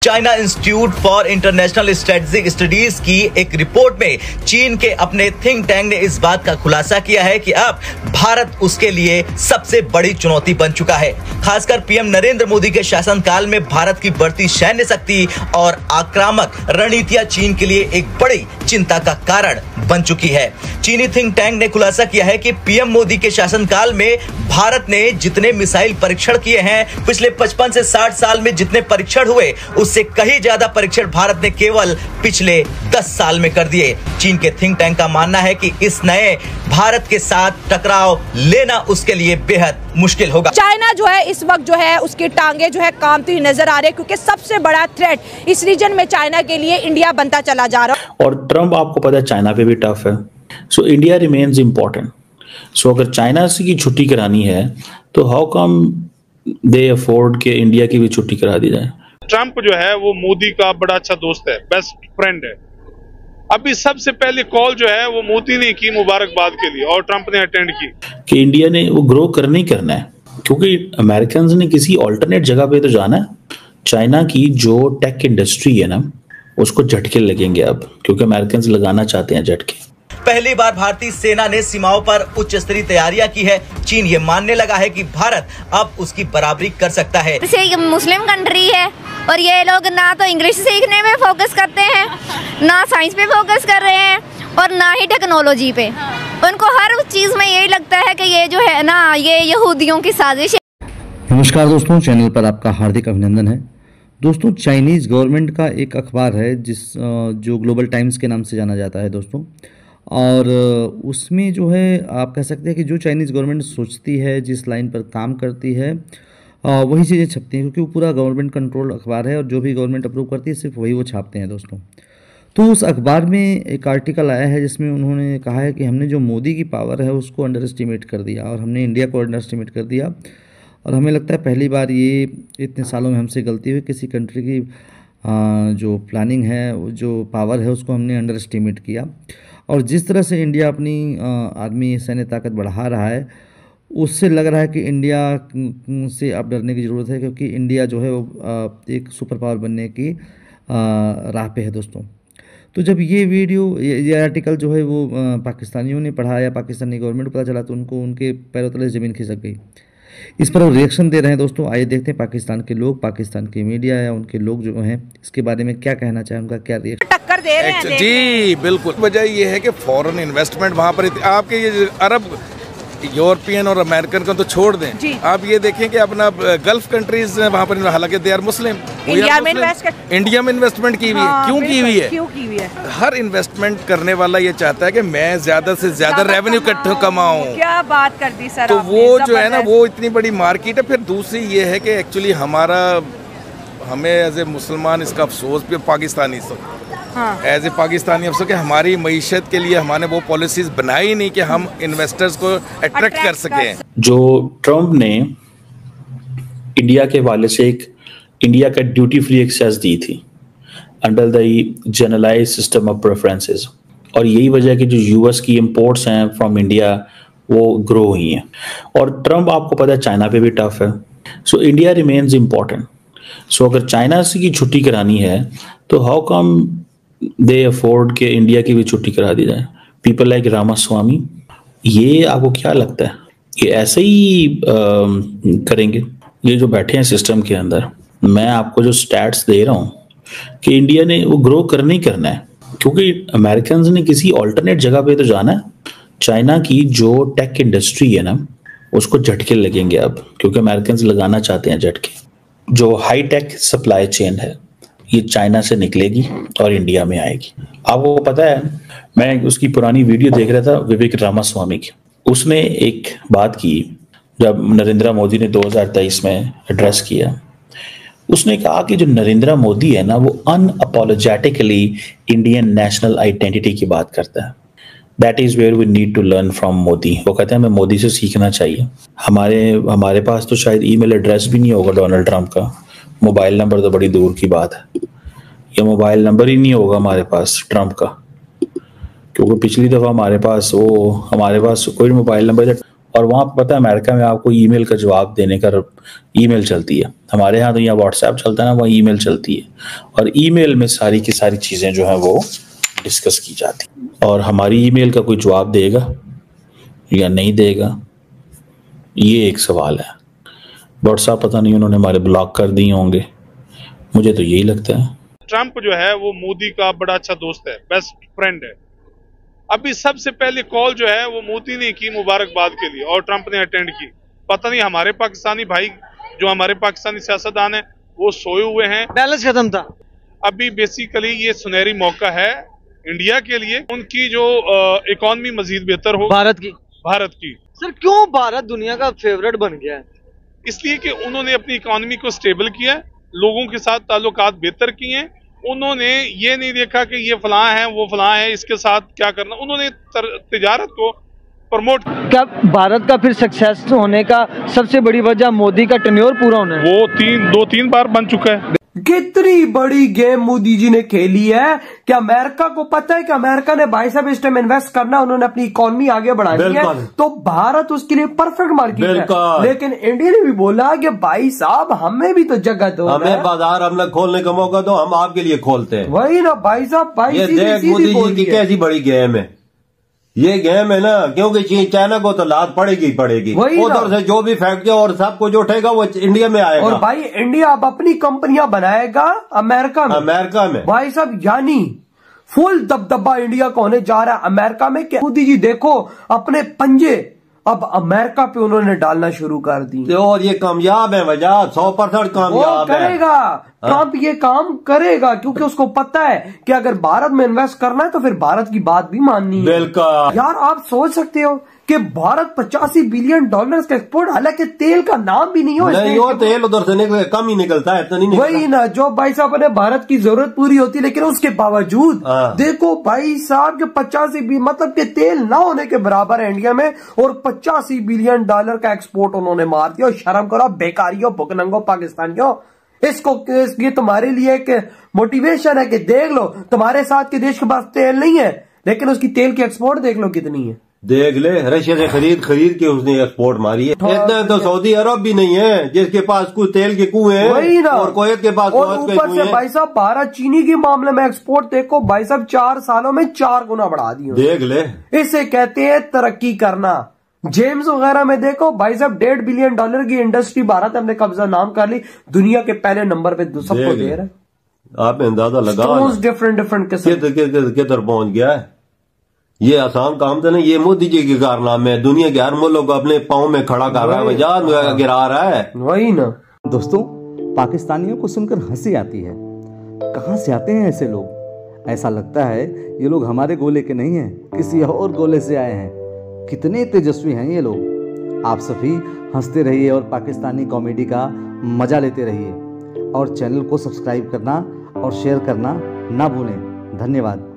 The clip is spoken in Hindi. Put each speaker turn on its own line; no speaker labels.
China institute for international strategic studies की एक रिपोर्ट में चीन के अपने थिंक टैंक ने इस बात का खुलासा किया है कि अब भारत उसके लिए सबसे बड़ी चुनौती बन चुका है। खासकर पीएम नरेंद्र मोदी के शासनकाल में भारत की बढ़ती सैन्य शक्ति और आक्रामक रणनीतियां चीन के लिए एक बड़ी चिंता का कारण बन चुकी है। चीनी थिंक टैंक ने खुलासा किया है कि पीएम मोदी के शासनकाल में भारत ने जितने मिसाइल परीक्षण किए हैं, पिछले 55 से 60 साल में जितने परीक्षण हुए, उससे कहीं ज्यादा परीक्षण भारत ने केवल पिछले 10 साल में कर दिए। चीन के थिंक टैंक का मानना है कि इस नए भारत के साथ टकराव लेना उसके लिए बेहद मुश्किल होगा।
चाइना जो है इस वक्त जो है उसकी टांगे जो है कांपती हुई नजर आ रही है, क्योंकि सबसे बड़ा थ्रेट इस रीजन में चाइना के लिए इंडिया बनता चला जा रहा है।
और ट्रम्प आपको पता है चाइना पे भी टफ है। So India remains important. So अगर चाइना से की छुट्टी करानी है तो हाउ कम दे अफोर्ड के इंडिया की भी छुट्टी करा दी जाए।
ट्रम्प जो है वो मोदी का बड़ा अच्छा दोस्त है, बेस्ट फ्रेंड है। अभी सबसे पहले कॉल जो है वो मोदी ने की मुबारकबाद के लिए और ट्रम्प ने अटेंड की
कि इंडिया ने वो ग्रो करना ही करना है, क्योंकि अमेरिकन ने किसी ऑल्टरनेट जगह पे तो जाना है। चाइना की जो टेक इंडस्ट्री है ना, उसको झटके लगेंगे अब, क्योंकि अमेरिकन लगाना चाहते हैं झटके।
पहली बार भारतीय सेना ने सीमाओं पर उच्च स्तरीय तैयारियां की है। चीन ये मानने लगा है कि भारत अब उसकी बराबरी कर सकता है।
ये मुस्लिम कंट्री है और ये लोग ना तो इंग्लिश सीखने में फोकस करते हैं, ना साइंस पे फोकस कर रहे हैं और ना ही टेक्नोलॉजी पे। उनको हर उस चीज में यही लगता है कि ये जो है ना, ये यहूदियों की साजिश है।
नमस्कार दोस्तों, चैनल पर आपका हार्दिक अभिनंदन है। दोस्तों, चाइनीज़ गवर्नमेंट का एक अखबार है जो ग्लोबल टाइम्स के नाम से जाना जाता है दोस्तों, और उसमें जो है आप कह सकते हैं कि जो चाइनीज़ गवर्नमेंट सोचती है, जिस लाइन पर काम करती है, वही चीज़ें छपती हैं, क्योंकि वो पूरा गवर्नमेंट कंट्रोल अखबार है और जो भी गवर्नमेंट अप्रूव करती है सिर्फ वही वो छापते हैं दोस्तों। तो उस अखबार में एक आर्टिकल आया है जिसमें उन्होंने कहा है कि हमने जो मोदी की पावर है उसको अंडर एस्टिमेट कर दिया और हमने इंडिया को अंडर एस्टिमेट कर दिया, और हमें लगता है पहली बार ये इतने सालों में हमसे गलती हुई, किसी कंट्री की जो प्लानिंग है, जो पावर है, उसको हमने अंडर एस्टिमेट किया। और जिस तरह से इंडिया अपनी आर्मी सैन्य ताकत बढ़ा रहा है, उससे लग रहा है कि इंडिया से अब डरने की ज़रूरत है, क्योंकि इंडिया जो है वो एक सुपर पावर बनने की राह पे है दोस्तों। तो जब ये वीडियो ये आर्टिकल जो है वो पाकिस्तानियों ने पढ़ा या पाकिस्तानी गवर्नमेंट को पता चला, तो उनको उनके पैरों तले ज़मीन खिसक गई। इस पर वो रिएक्शन दे रहे हैं दोस्तों। आइए देखते हैं पाकिस्तान के लोग, पाकिस्तान की मीडिया या उनके लोग जो हैं इसके बारे में क्या कहना चाहें, उनका क्या रिएक्शन।
टक्कर दे रहे हैं।
जी बिल्कुल, वजह ये है कि फॉरेन इन्वेस्टमेंट वहाँ पर आपके ये अरब, यूरोपियन और अमेरिकन को तो छोड़ दें, आप ये देखें कि अपना गल्फ कंट्रीज वहाँ पर, हालांकि दे आर मुस्लिम, इंडिया में इन्वेस्टमेंट की हुई है। क्यों की हुई है? हर इन्वेस्टमेंट करने वाला ये चाहता है कि मैं ज्यादा से ज्यादा रेवेन्यू कमाऊं।
क्या बात कर दी सर।
तो वो जो है ना, वो इतनी बड़ी मार्केट है। फिर दूसरी ये है कि एक्चुअली हमें एज ए मुसलमान इसका अफसोस भी पाकिस्तानी एज ए पाकिस्तानी अफसोस कि हमारी मईशत के लिए हमने वो पॉलिसीज बनाई नहीं कि हम इन्वेस्टर्स को अट्रैक्ट कर सकें।
जो ट्रम्प ने इंडिया के हवाले से एक इंडिया का ड्यूटी फ्री एक्सेस दी थी under the generalize system of preferences, और यही वजह है कि जो यूएस की इंपोर्ट्स हैं फ्रॉम इंडिया वो ग्रो हुई हैं। और ट्रम्प आपको पता है चाइना पे भी टफ है। So India remains important. So अगर चाइना से की छुट्टी करानी है तो हाउ कम दे अफोर्ड के इंडिया की भी छुट्टी करा दी जाए। पीपल लाइक रामास्वामी, ये आपको क्या लगता है ये ऐसे ही करेंगे? ये जो बैठे हैं सिस्टम के अंदर, मैं आपको जो स्टैट्स दे रहा हूँ कि इंडिया ने वो ग्रो करना ही करना है, क्योंकि अमेरिकन ने किसी ऑल्टरनेट जगह पे तो जाना है। चाइना की जो टेक इंडस्ट्री है ना, उसको झटके लगेंगे अब, क्योंकि अमेरिकन लगाना चाहते हैं झटके। जो हाई टेक सप्लाई चेन है ये चाइना से निकलेगी और इंडिया में आएगी। आपको पता है, मैं उसकी पुरानी वीडियो देख रहा था विवेक रामास्वामी की। उसने एक बात की जब नरेंद्र मोदी ने 2023 में एड्रेस किया। उसने कहा कि जो नरेंद्र मोदी है ना, वो अनअपोलोजेटिकली इंडियन नेशनल आइडेंटिटी की बात करता है। That is where we need to learn from Modi. वो कहते हैं हमें मोदी से सीखना चाहिए। हमारे पास तो शायद ईमेल एड्रेस भी नहीं होगा डोनाल्ड ट्रंप का, मोबाइल नंबर तो बड़ी दूर की बात है। ये मोबाइल नंबर ही नहीं होगा हमारे पास ट्रंप का, क्योंकि पिछली दफ़ा हमारे पास कोई मोबाइल नंबर और वहाँ पर पता है अमेरिका में आपको ईमेल का जवाब देने का ईमेल चलती है। हमारे यहाँ तो यहाँ व्हाट्सएप चलता है ना, वहाँ ईमेल चलती है और ईमेल में सारी की सारी चीज़ें जो हैं वो डिस्कस की जाती हैं। और हमारी ईमेल का कोई जवाब देगा या नहीं देगा, ये एक सवाल है। व्हाट्सएप पता नहीं उन्होंने हमारे ब्लॉक कर दिए होंगे, मुझे तो यही लगता है।
ट्रंप जो है वो मोदी का बड़ा अच्छा दोस्त है, बेस्ट फ्रेंड है। अभी सबसे पहले कॉल जो है वो मोदी ने की मुबारकबाद के लिए और ट्रंप ने अटेंड की। पता नहीं हमारे पाकिस्तानी भाई जो हमारे पाकिस्तानी सियासतदान है वो सोए हुए हैं,
बैलेंस खत्म था।
अभी बेसिकली ये सुनहरी मौका है इंडिया के लिए, उनकी जो इकोनॉमी मजीद बेहतर हो भारत की।
सर क्यों भारत दुनिया का फेवरेट बन गया है?
इसलिए कि उन्होंने अपनी इकोनॉमी को स्टेबल किया, लोगों के साथ ताल्लुकात बेहतर किए हैं। उन्होंने ये नहीं देखा कि ये फलां है वो फलां है, इसके साथ क्या करना, उन्होंने तिजारत को प्रमोट।
क्या भारत का फिर सक्सेस होने का सबसे बड़ी वजह मोदी का टेन्योर पूरा होना है?
वो 2-3 बार बन चुका है।
कितनी बड़ी गेम मोदी जी ने खेली है। क्या अमेरिका को पता है कि अमेरिका ने भाई साहब इस टाइम इन्वेस्ट करना, उन्होंने अपनी इकोनॉमी आगे बढ़ानी है, तो भारत उसके लिए परफेक्ट मार्केट है। लेकिन इंडिया ने भी बोला कि भाई साहब हमें भी तो जगह दो,
हमें बाजार हमने खोलने का मौका दो, हम आपके लिए खोलते हैं।
वही ना भाई साहब, भाई
ये देख मोदी जी की कैसी बड़ी गेम है। ये गेम है ना, क्योंकि चाइना को तो लात पड़ेगी उधर से जो भी फैक्ट्री और सब कुछ उठेगा वो इंडिया में आएगा।
और भाई इंडिया अब अपनी कंपनियां बनाएगा अमेरिका में भाई साहब, यानी फुल दबदबा इंडिया को होने जा रहा है अमेरिका में। मोदी जी देखो अपने पंजे अब अमेरिका पे उन्होंने डालना शुरू कर दी
और ये कामयाब है, वजह 100% कामयाब
करेगा ट्रंप, ये काम करेगा क्योंकि उसको पता है कि अगर भारत में इन्वेस्ट करना है तो फिर भारत की बात भी माननी है।
बिल्कुल
यार आप सोच सकते हो कि भारत $85 बिलियन का एक्सपोर्ट, हालांकि तेल का नाम भी नहीं हो,
तेल उधर से कम ही निकलता है, इतना नहीं निकलता।
वही ना, जो भाई साहब ने भारत की जरूरत पूरी होती है, लेकिन उसके बावजूद देखो भाई साहब के 85 मतलब के तेल ना होने के बराबर है इंडिया में, और $85 बिलियन का एक्सपोर्ट उन्होंने मार दिया। शर्म करो बेकारियों भुकनंगो पाकिस्तानियों, इसको ये तुम्हारे लिए एक मोटिवेशन है कि देख लो तुम्हारे साथ के देश के पास तेल नहीं है, लेकिन उसकी तेल की एक्सपोर्ट देख लो कितनी है।
देख ले रशिया से खरीद के उसने एक्सपोर्ट मारी है। इतना तो सऊदी अरब भी नहीं है जिसके पास कुछ तेल के कुएं हैं, वही ना, और कुवैत के पास
ऊपर से भाई साहब भारत चीनी के मामले में एक्सपोर्ट देखो भाई साहब 4 सालों में 4 गुना बढ़ा दिए।
देख ले,
इसे कहते हैं तरक्की करना। जेम्स वगैरह में देखो भाई साहब $1.5 बिलियन की इंडस्ट्री भारत हमने कब्जा नाम कर ली, दुनिया के पहले नंबर पे सबको दे रहा है।
आपने अंदाजा लगा
डिफरेंट किस्म
किधर पहुंच गया है। ये आसान काम तो नहीं, ये मोदी जी के कारनामे है। दुनिया के हर मुल्क को अपने पाँव में खड़ा कर रहा है, वजह गिरा रहा है।
वही ना
दोस्तों, पाकिस्तानियों को सुनकर हंसी आती है। कहाँ से आते हैं ऐसे लोग? ऐसा लगता है ये लोग हमारे गोले के नहीं हैं, किसी और गोले से आए हैं। कितने तेजस्वी हैं ये लोग। आप सभी हंसते रहिए और पाकिस्तानी कॉमेडी का मजा लेते रहिए, और चैनल को सब्सक्राइब करना और शेयर करना ना भूलें। धन्यवाद।